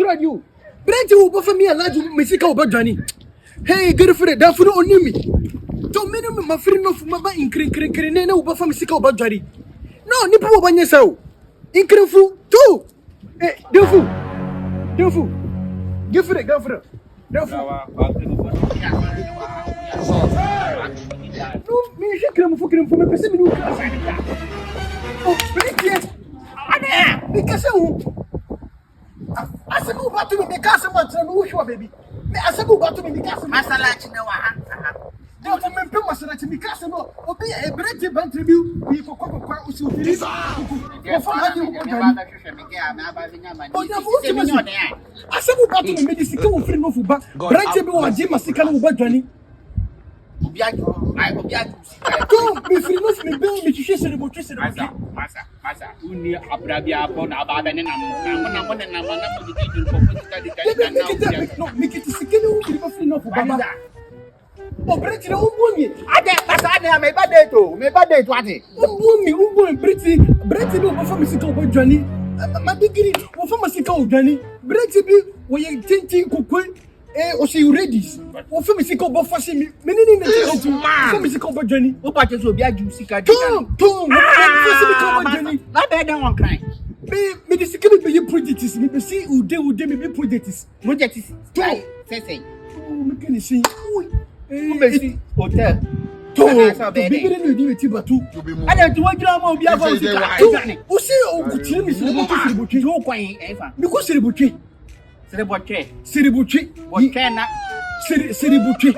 radio. Brent will offer me a large musical about Johnny. Hey, girlfriend, that for only me. Don't minimum my friend of Mama in Crinkrina will offer musical about Johnny. No, Nippo by yourself. In Crinfu, too. Eh, Dofu. Give for it, girlfriend. No, me shake them for him for me. Oh, Brent, because I said, go back to me, the castle, who you are, baby. I said, go back to me, the castle. Masalachi, no, don't remember Masalachi, the castle, or be a Brent band tribute, be for Coco Usu. I said, go back to me, the second friend of Uba, Brent or Jim Masicano Uba Johnny. Don't be free of me, Bill, which is a motion. Massa, who near Abrabia upon Abadan and I'm make it a second friend of Uba. Oh, Brent, no woman. I get my bad to me, bad day to it. Woman, pretty, Brent, no for musical Johnny. My degree, or for musical Johnny. Brent, we ain't thinking cook. Or she ready? Or for musical buffet, many for musical Johnny. Oh, but it will be a juicy cat. Tom, not better than one kind. Me the second be projects, me see who they would me projects. Projects, say, make any see. Messi hotel. To be beginning with you, but two. I don't want you to be able to. Who say, oh, could you miss the coin? Because Siribuchi, what can I? Siribuchi.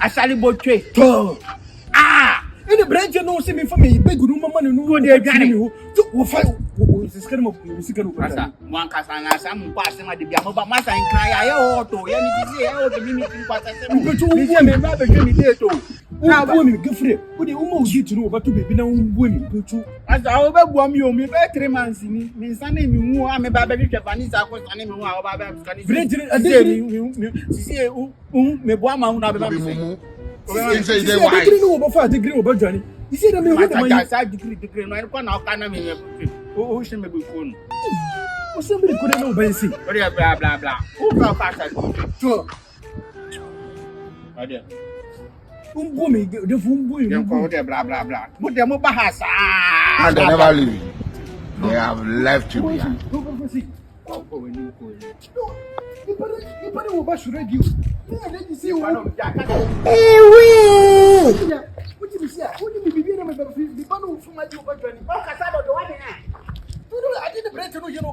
I shall boche. Ah, in the branch, you know, see me for me, big room, man, no, they are getting you. To fight this kind of musical. One Casana, some passing at the Yamaba Massa and cry, I ought to, and the mimicking passes. I'm rather getting there too. Now, women, good free. Would you almost get to know about to be no women? As I overwhelm you, me better 3 months in me, means I name you, I'm a baby Japanese, I was an animal about see, me boama, I didn't know about 5 degrees over Johnny. You see, the man side degree, my one of Canada. Oh, she may be phone. Oh, somebody couldn't know, Bensi. Blah, blah, blah. Oh, blah, blah, blah. But the Mubahasa. And they never leave. They have left you behind. You better go back to radio. Let me see one of Jack. What did you say? Who did you be in the panel from my job? I didn't break to know, you know,